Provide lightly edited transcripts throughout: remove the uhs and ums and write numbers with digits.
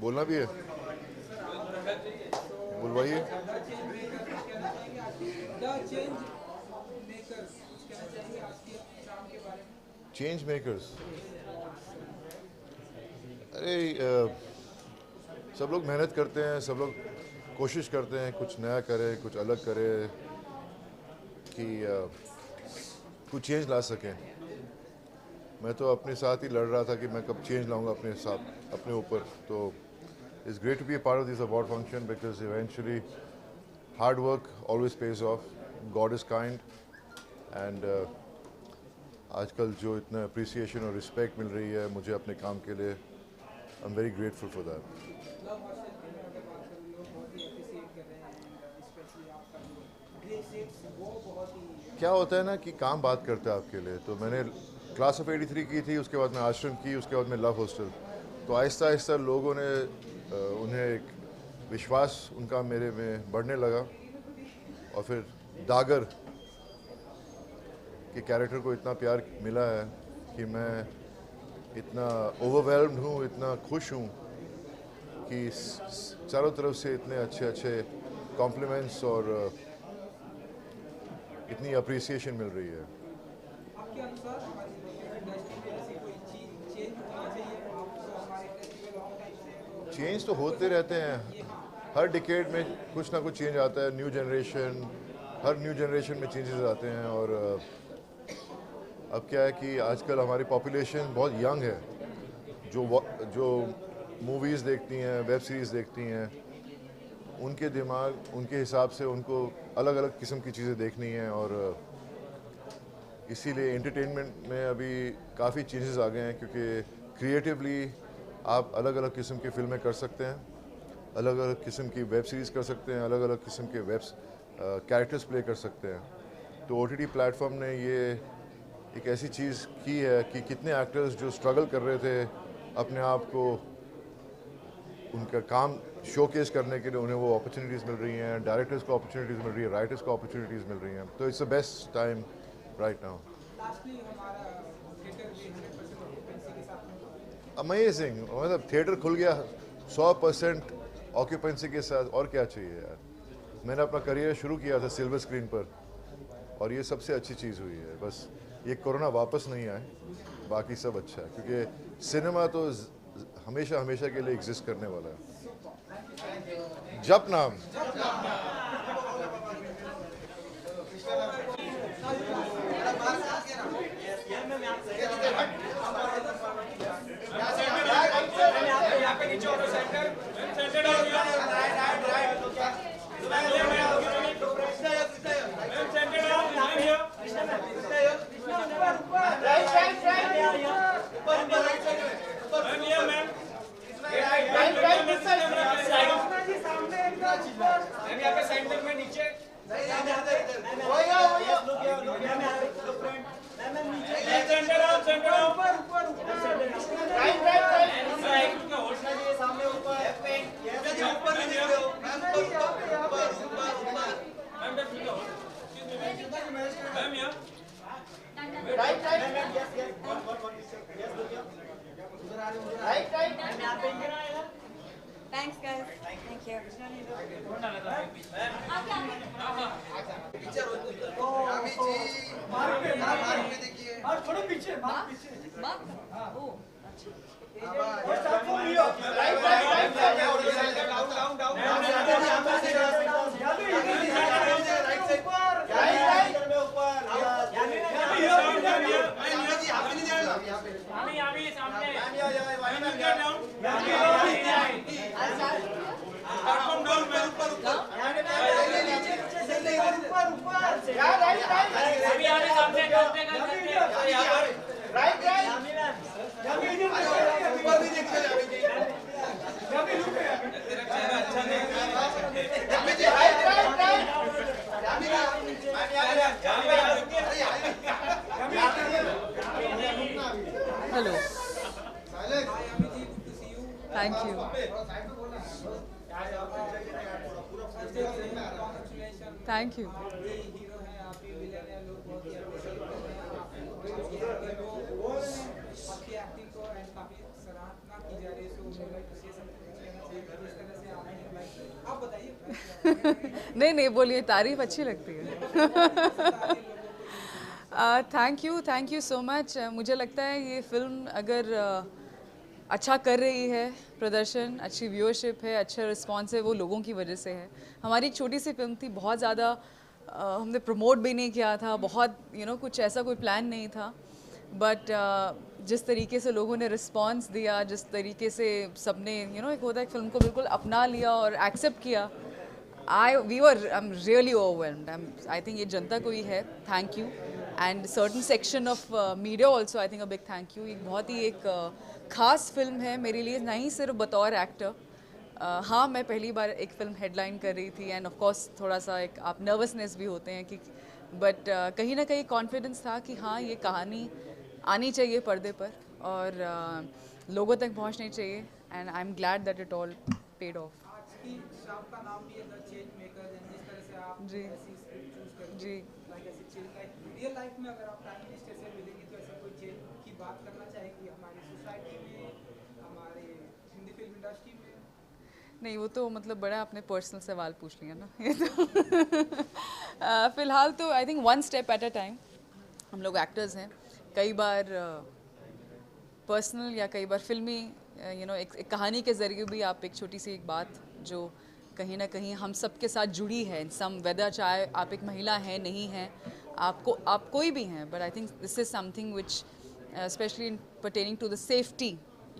बोलना भी है, बुलवाइए। चेंज मेकर्स, अरे सब लोग मेहनत करते हैं, सब लोग कोशिश करते हैं कुछ नया करें, कुछ अलग करें कि कुछ चेंज ला सकें। मैं तो अपने साथ ही लड़ रहा था कि मैं कब चेंज लाऊंगा अपने साथ, अपने ऊपर। तो it's great to be a part of this award function because eventually hard work always pays off, God is kind and आजकल जो इतना अप्रिसिएशन और रिस्पेक्ट मिल रही है मुझे अपने काम के लिए, I am very grateful for that. क्या होता है ना कि काम बात करता है आपके लिए। तो मैंने क्लास ऑफ 83 की थी, उसके बाद मैं आश्रम की, उसके बाद मैं लव हॉस्टल। तो आहिस्ता आहिस्ता लोगों ने उन्हें एक विश्वास उनका मेरे में बढ़ने लगा और फिर दागर के कैरेक्टर को इतना प्यार मिला है कि मैं इतना ओवरवेल्म्ड हूँ, इतना खुश हूँ कि चारों तरफ से इतने अच्छे अच्छे कॉम्प्लीमेंट्स और इतनी अप्रिसिएशन मिल रही है। आपके अनुसार हमारी इंडस्ट्री में ऐसी कोई चेंज होना चाहिए? आप तो हमारे इंडस्ट्री में लॉन्ग टाइम से चेंज तो होते रहते हैं, हर डिकेड में कुछ ना कुछ चेंज आता है। न्यू जनरेशन, हर न्यू जनरेशन में चेंजेस आते हैं। और अब क्या है कि आजकल हमारी पॉपुलेशन बहुत यंग है, जो मूवीज़ देखती हैं, वेब सीरीज़ देखती हैं, उनके दिमाग, उनके हिसाब से उनको अलग अलग किस्म की चीज़ें देखनी हैं। और इसीलिए एंटरटेनमेंट में अभी काफ़ी चेंजेस आ गए हैं, क्योंकि क्रिएटिवली आप अलग अलग किस्म की फ़िल्में कर सकते हैं, अलग अलग किस्म की वेब सीरीज़ कर सकते हैं, अलग अलग किस्म के कैरेक्टर्स प्ले कर सकते हैं। तो OTT प्लेटफॉर्म ने ये एक ऐसी चीज़ की है कि कितने एक्टर्स जो स्ट्रगल कर रहे थे अपने आप को, उनका काम शोकेस करने के लिए, उन्हें वो अपॉर्चुनिटीज़ मिल रही हैं, डायरेक्टर्स को अपॉर्चुनिटीज़ मिल रही है, राइटर्स को अपॉर्चुनिटीज़ मिल रही हैं। तो it's the best time right now. Lastly हमारा थिएटर भी 100% ऑक्यूपेंसी के साथ में अमेजिंग, मतलब थिएटर खुल गया 100% ऑक्यूपेंसी के साथ, और क्या चाहिए यार। मैंने अपना करियर शुरू किया था सिल्वर स्क्रीन पर और ये सबसे अच्छी चीज़ हुई है। बस ये कोरोना वापस नहीं आए, बाकी सब अच्छा है, क्योंकि सिनेमा तो हमेशा हमेशा के लिए एग्जिस्ट करने वाला है। जप नाम। Thanks, guys. Thank you. थोड़ा पीछे Oh. Hello. Thank you. Thank you. Hero हैं, आप ही विलेन हैं, लोग बहुत ही अप्रिशिएट कर रहे हैं आपकी एक्टिंग को एंड काफी सराहना की जा रही है। सो नहीं नहीं बोलिए, तारीफ अच्छी लगती है। Thank you so much. मुझे लगता है ये फिल्म अगर अच्छा कर रही है, प्रदर्शन, अच्छी व्यूअरशिप है, अच्छा रिस्पॉन्स है, वो लोगों की वजह से है। हमारी एक छोटी सी फिल्म थी, बहुत ज़्यादा हमने प्रमोट भी नहीं किया था, बहुत कुछ ऐसा कोई प्लान नहीं था, बट जिस तरीके से लोगों ने रिस्पॉन्स दिया, जिस तरीके से सबने एक होता है फिल्म को बिल्कुल अपना लिया और एक्सेप्ट किया, I am really overwhelmed. I think ये जनता को ही है, thank you, and certain section of media also, I think a big thank you. एक बहुत ही एक खास फिल्म है मेरे लिए, नहीं सिर्फ बतौर एक्टर। हाँ, मैं पहली बार एक फ़िल्म हेडलाइन कर रही थी, एंड ऑफ कोर्स थोड़ा सा एक आप नर्वसनेस भी होते हैं कि, बट कहीं ना कहीं कॉन्फिडेंस था कि हाँ, ये कहानी आनी चाहिए पर्दे पर और लोगों तक पहुंचनी चाहिए, and I am glad that it all paid of. आज की शाम का नाम भी है द चेंज मेकर, जिस तरह से आप जी। ऐसी स्क्रिप्ट चूज करके जी। लाइक ऐसी चेंज लाइक रियल लाइफ में अगर आप प्राइम मिनिस्टर से मिलेंगे तो ऐसा कोई चेंज की बात करना चाहेंगी हमारी सोसाइटी में, हमारे हिंदी फिल्म इंडस्ट्री में? नहीं, वो तो मतलब बड़ा आपने पर्सनल सवाल पूछ लिया ना, ये तो फ़िलहाल तो I think one step at a time. हम लोग एक्टर्स हैं, कई बार पर्सनल या कई बार फिल्मी एक कहानी के ज़रिए भी आप एक छोटी सी एक बात जो कहीं ना कहीं हम सब के साथ जुड़ी है, सम वेदर, चाहे आप एक महिला हैं नहीं हैं, आप कोई भी हैं, but I think this is something which specially in pertaining to the safety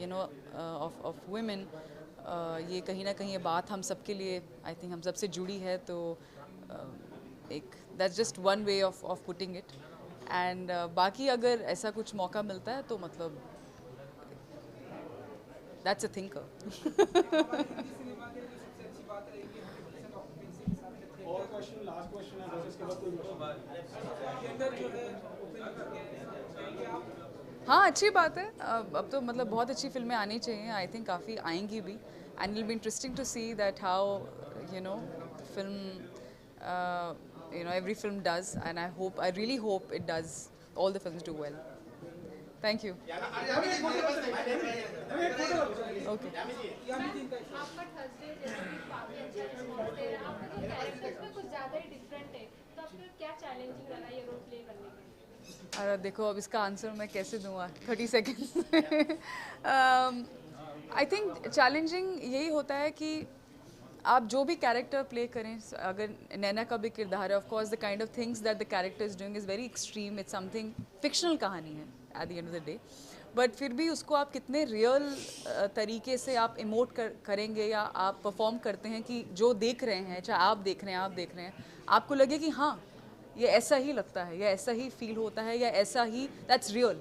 of women, ये कहीं ना कहीं ये बात हम सब के लिए आई थिंक हम सब से जुड़ी है, तो एक that's just one way of putting it, and बाकी अगर ऐसा कुछ मौका मिलता है तो मतलब that's a thinker. Hindi cinema के लिए सबसे अच्छी बात रहेगी 100% ऑक्यूपेंसी के साथ में और क्वेश्चन, लास्ट क्वेश्चन है, बस इसके बाद कोई क्वेश्चन। थिएटर जो है ओपन कर देंगे आप? हाँ, अच्छी बात है। अब तो मतलब बहुत अच्छी फिल्में आनी चाहिए, आई थिंक काफ़ी आएंगी भी, and it be interesting to see that how film every film does, and I really hope it does, all the films do well. Thank you. Okay. आपका थर्सडे जैसे कि काफी अच्छा रिस्पॉन्स दे रहा है, आपके तो कैरेक्टर्स में कुछ ज़्यादा ही डिफरेंट है, तो आपके लिए क्या चैलेंजिंग लगा ये रोल प्ले करने के लिए? अरे देखो, अब इसका आंसर मैं कैसे दूँगा 30 सेकेंड्स में। आई थिंक चैलेंजिंग यही होता है कि आप जो भी कैरेक्टर प्ले करें, अगर नैना का भी किरदार है, of course the kind of things that the character is doing is very extreme, it's something fictional कहानी है at the end of the day, but फिर भी उसको आप कितने रियल तरीके से आप इमोट करेंगे या आप परफॉर्म करते हैं कि जो देख रहे हैं, चाहे आप देख रहे हैं, आपको लगे कि हाँ, ये ऐसा ही लगता है, या ऐसा ही फील होता है, या ऐसा ही that's real.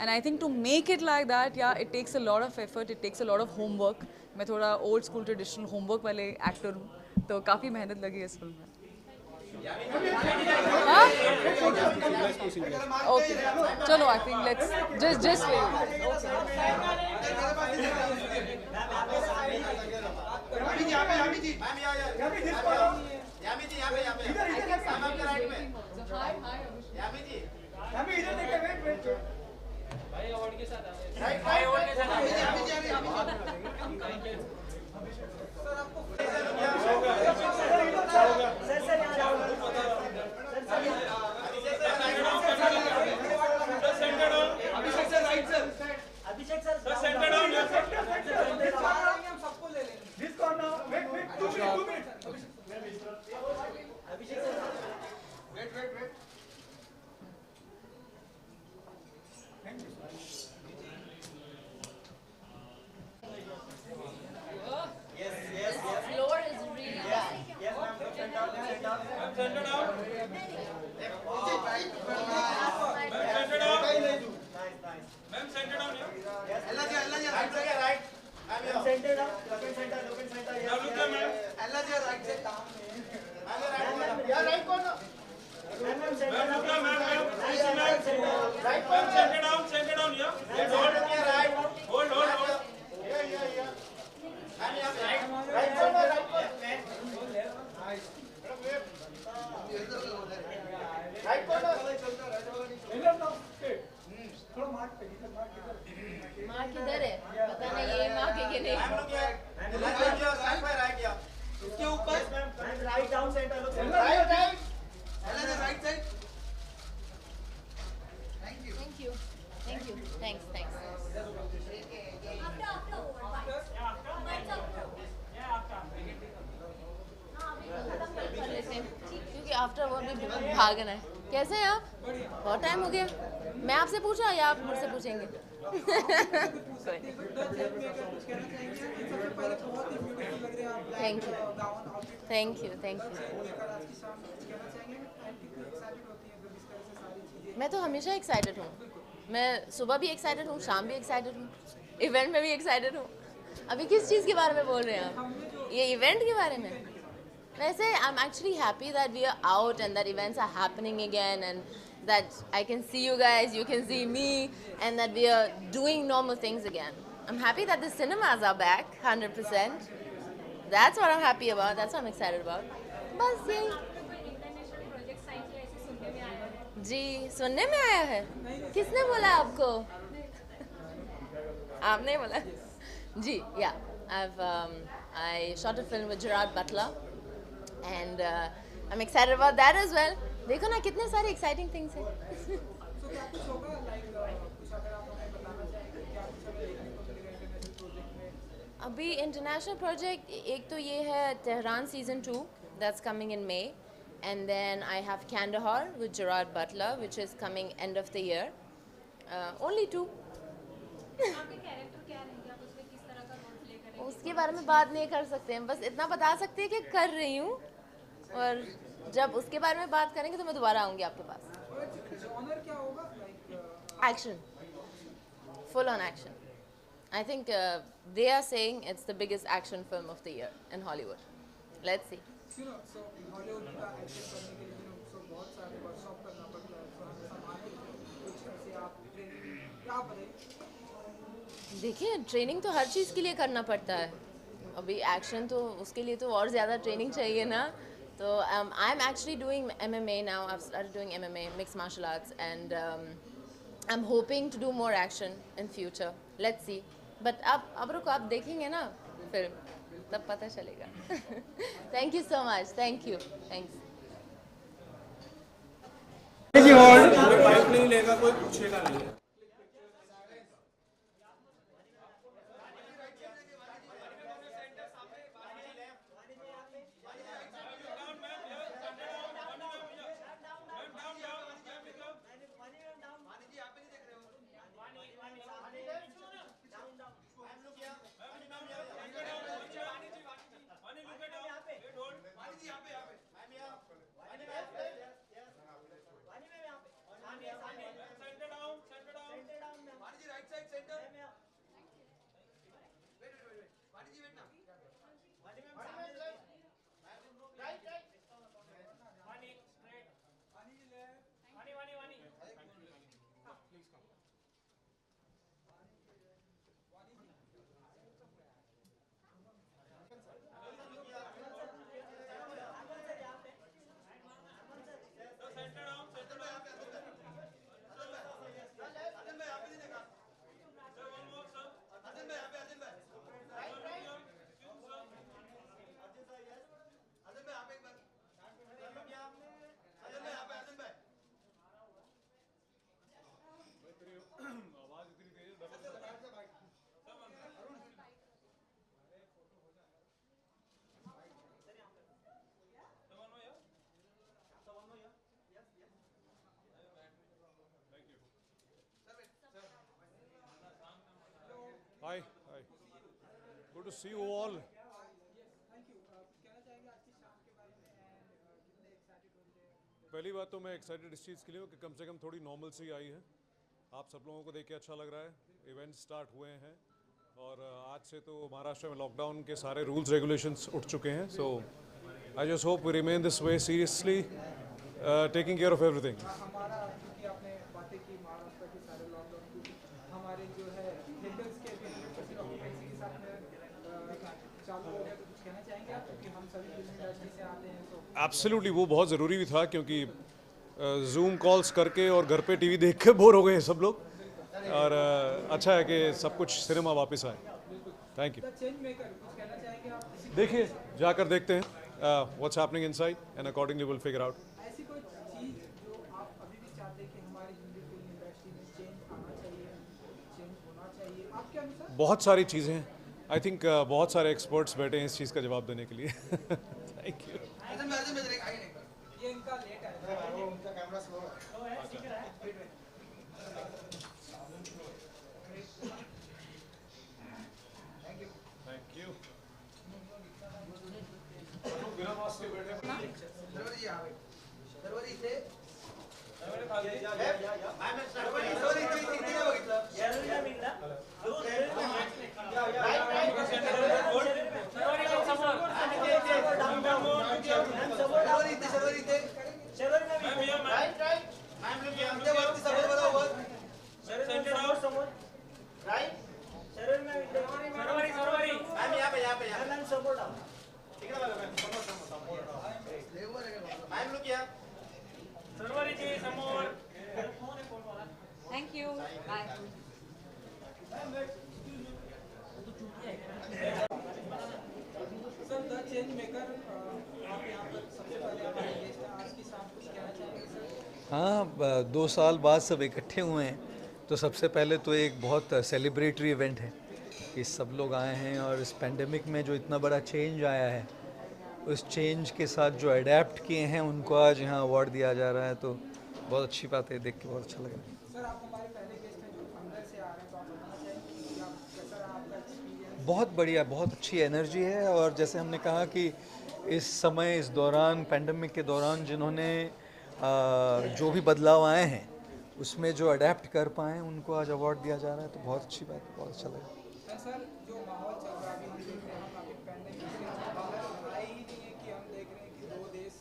And I think to make it like that, या it takes a lot of effort, it takes a lot of homework. मैं थोड़ा ओल्ड स्कूल ट्रेडिशनल होमवर्क वाले एक्टर हूँ, तो काफ़ी मेहनत लगी इस फिल्म में। ओके, चलो, I think let's just floor is really माँ किधर है, पता नहीं ये माँ के नहीं। इसके ऊपर write down Thank you. Thank you. Thanks. कर लेते हैं क्योंकि आफ्टर वर्क भी बहुत भागना है। कैसे हैं आप? बहुत टाइम हो गया। मैं आपसे पूछा या आप मुझसे पूछेंगे? Thank you. मैं तो हमेशा एक्साइटेड हूँ। मैं सुबह भी एक्साइटेड हूँ, शाम भी एक्साइटेड हूँ, इवेंट में भी एक्साइटेड हूँ। अभी किस चीज़ के बारे में बोल रहे हैं आप? ये इवेंट के बारे में? वैसे I am actually happy that we are out and that events are happening again and that I can see you guys, you can see me, and that we are doing normal things again. I'm happy that the cinemas are back, 100%. That's what I'm happy about. That's what I'm excited about. बस यही। International project sign किया ऐसे सुनने में आया है। जी, सुनने में आया है। किसने बोला आपको? आपने बोला? जी, yeah. I shot a film with Gerard Butler, and I'm excited about that as well. देखो ना कितने सारे exciting things हैं। तो क्या कुछ होगा लाइक कुछ अगर आप हमें बताना चाहेंगे क्या कुछ हमें देखने को मिलेगा इंटरनेशनल प्रोजेक्ट में? अभी इंटरनेशनल प्रोजेक्ट एक तो ये है Tehran season 2 that's coming in May, and then I have Kandahar with Gerard Butler which is coming end of the year. Only 2. आपके कैरेक्टर क्या रहेंगे? आप उसमें किस तरह का रोल प्ले करेंगे? उसके बारे में बात नहीं कर सकते हैं, बस इतना बता सकते हैं कि कर रही हूँ, और जब उसके बारे में बात करेंगे तो मैं दोबारा आऊँगी आपके पास। जॉनर क्या होगा like? Action, full on action. I think they are saying it's the biggest action film of the year in Hollywood. Let's see. So Hollywood का एक्शन करने के लिए सो बहुत सारे वर्कशॉप करना पड़ता है, तो हमें संभालने के लिए कुछ ऐसे आप ट्रेनिंग क्या बताइए? देखिए, ट्रेनिंग तो हर चीज़ के लिए करना पड़ता है। अभी एक्शन तो उसके लिए तो और ज़्यादा ट्रेनिंग चाहिए ना। तो आई am actually doing MMA now. I've started doing MMA, mixed martial arts, and I'm hoping to do more action in future. Let's see. But अब रुको, आप देखेंगे ना फिल्म, तब पता चलेगा। Thank you so much. Thank you. Thanks. कोई bike नहीं लेगा, कोई पूछेगा नहीं। Hi. Good to see you all. Thank you. कहना चाहेंगे आज की शाम के बारे में एंड कितने एक्साइटेड हो रहे हैं? पहली बात तो मैं एक्साइटेड इस चीज़ के लिए हूँ कि कम से कम थोड़ी नॉर्मल सी आई है। आप सब लोगों को देख के अच्छा लग रहा है। इवेंट्स स्टार्ट हुए हैं और आज से तो महाराष्ट्र में लॉकडाउन के सारे रूल्स रेगुलेशंस उठ चुके हैं। So I just hope we remain this way seriously taking care of everything. हमारा क्योंकि आपने बातें की महाराष्ट्र के सारे लॉकडाउन की, हमारे जो है थिएटर्स के भी ऑक्यूपेंसी के साथ में चालू हो गया, तो कुछ कहना चाहेंगे आप? क्योंकि हम सभी फिल्म इंडस्ट्री से आते हैं तो एब्सोल्युटली वो बहुत ज़रूरी भी था, क्योंकि जूम कॉल्स करके और घर पे टीवी देख के बोर हो गए सब लोग, और अच्छा है कि सब कुछ सिनेमा वापस आए। Thank you. चेंज मेकर कुछ कहना चाहेंगे आप? देखिए, जाकर देखते हैं। what's happening inside, and accordingly we'll figure out. ऐसी कोई चीज जो आप अभी भी चाहते हैं कि हमारी हिंदी फिल्म इंडस्ट्री में चेंज आना चाहिए, चेंज होना चाहिए आपके अनुसार? बहुत सारी चीज़ें हैं. आई थिंक बहुत सारे एक्सपर्ट्स बैठे हैं इस चीज़ का जवाब देने के लिए. Thank you. ये इनका लेट है, उनका कैमरा स्लो है. Thank you. Thank you. Bye. Sir the change maker आप यहाँ पर सबसे पहले हमारे गेस्ट हैं, आज के साथ कुछ कहना चाहेंगे सर? हाँ, 2 साल बाद सब इकट्ठे हुए हैं तो सबसे पहले तो एक बहुत सेलिब्रेटरी इवेंट है कि सब लोग आए हैं और इस पेंडेमिक में जो इतना बड़ा चेंज आया है उस चेंज के साथ जो अडेप्ट किए हैं उनको आज यहाँ अवार्ड दिया जा रहा है, तो बहुत अच्छी बात है, देख के बहुत अच्छा लगा. सर आप हमारे पहले गेस्ट हैं जो अंदर से आ रहे हैं, तो आप बताना चाहेंगे कि आप कैसा रहा आपका एक्सपीरियंस? बहुत बढ़िया, बहुत अच्छी एनर्जी है. और जैसे हमने कहा कि इस समय, इस दौरान, पेंडेमिक के दौरान जिन्होंने जो भी बदलाव आए हैं उसमें जो अडेप्ट कर पाए उनको आज अवार्ड दिया जा रहा है, तो बहुत अच्छी बात है, बहुत अच्छा लगा. सर जो माहौल चल रहा है अभी हम देख रहे हैं, हम काफी पेंडेमिक से बाहर आए ही नहीं है कि हम देख रहे हैं कि दो देश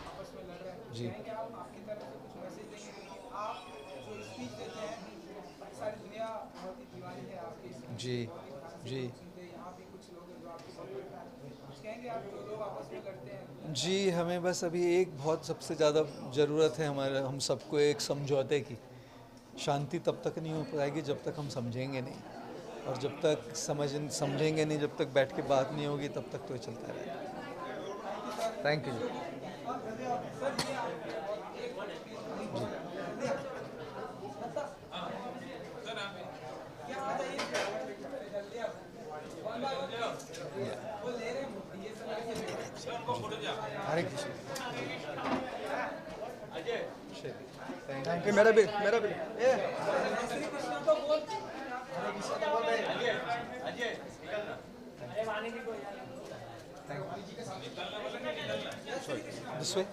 आपस में लड़ रहे हैं. जी. कहेंगे आप आपकी तरफ से कुछ मैसेज देंगे, क्योंकि आप जो स्पीच देते हैं सारी दुनिया बहुत ही दीवानी है आपकी speech जी, की, बहुत ही ध्यान से जी. सुनते हैं. यहाँ भी कुछ लोग हैं जो आपकी बहुत पढ़ता है, कुछ कहेंगे आप जो लोग आपस में लड़ते हैं? जी, हमें बस अभी एक बहुत सबसे ज़्यादा ज़रूरत है हमारे, हम सबको एक समझौते की. शांति तब तक नहीं हो पाएगी जब तक हम समझेंगे नहीं, और जब तक समझेंगे नहीं, जब तक बैठ के बात नहीं होगी तब तक तो ये चलता रहेगा. Thank you ji. Hare Krishna. Thank you. मेरा भी This way.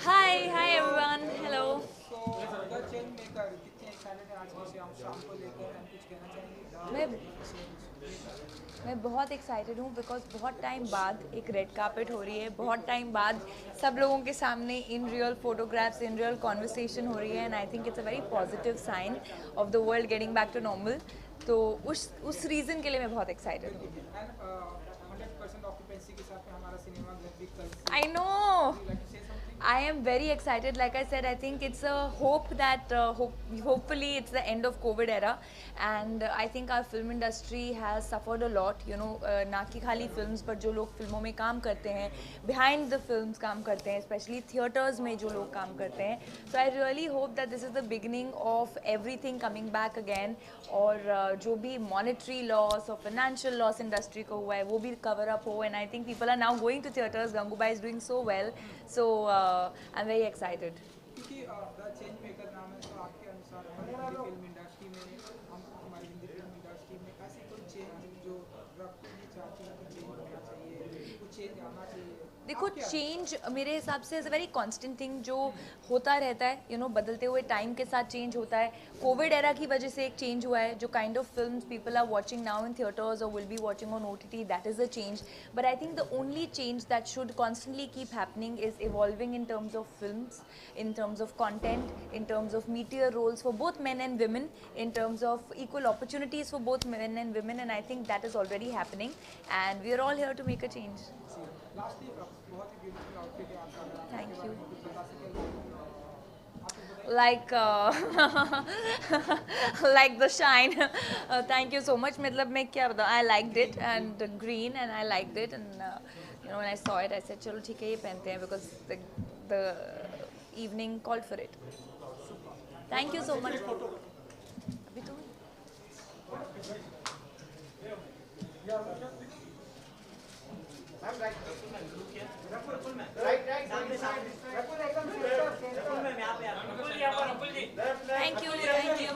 Hi everyone. Hello. तो द चेंज मेकर कितने एक्साइटेड हैं आज के शाम को लेकर, हम कुछ कहना चाहेंगे? मैं बहुत एक्साइटेड हूँ बिकॉज बहुत टाइम बाद एक रेड कार्पेट हो रही है, बहुत टाइम बाद सब लोगों के सामने in real photographs, in real conversation हो रही है, and I think it's a very positive sign of the world getting back to normal. तो उस रीज़न के लिए मैं बहुत एक्साइटेड हूँ. 100% ऑक्यूपेंसी के साथ में हमारा सिनेमा घर भी कल I know. I am very excited. Like I said, I think it's a hope that hopefully it's the end of COVID era, and I think our film industry has suffered a lot. You know, ना कि खाली films पर जो लोग फिल्मों में काम करते हैं, behind the films काम करते हैं, especially theaters में जो लोग काम करते हैं. So I really hope that this is the beginning of everything coming back again. और जो भी monetary loss or financial loss industry को हुआ है वो भी cover up हो, and I think people are now going to theaters. Gangubai is doing so well, so I'm very excited. क्योंकि द चेंज मेकर नाम है, तो आपके अनुसार हमारी फिल्म इंडस्ट्री में हमारी हिंदी फिल्म इंडस्ट्री में ऐसी कोई चेंज जो रखना चाहती है कि चेंज होना चाहिए, कुछ चेंज आना चाहिए? देखो, चेंज मेरे हिसाब से is a very constant thing जो होता रहता है, यू नो, बदलते हुए टाइम के साथ चेंज होता है. कोविड एरा की वजह से एक चेंज हुआ है. जो kind of films people are watching now in theatres और will be watching on OTT, that is a change. But I think the only change that should constantly keep happening is evolving in terms of films, in terms of content, in terms of meteor roles for both men and women, in terms of equal opportunities for both men and women, and I think that is already happening, and we are all here to make a change. Lastly बहुत ही beautiful outfit है आपका, Thank you. बता सकें Like like the shine. Thank you so much. मतलब मैं क्या बताऊँ, I liked it and green and I liked it, and you know, when I saw it I said चलो ठीक है ये पहनते हैं, because the evening called for it. Thank you so much. अभी तो Thank you, thank you.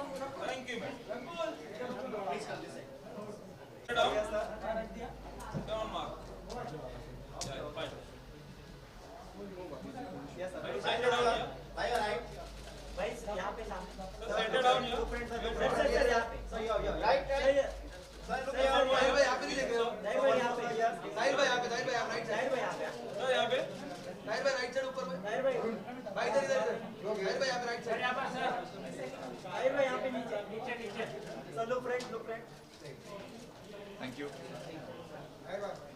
Thank you.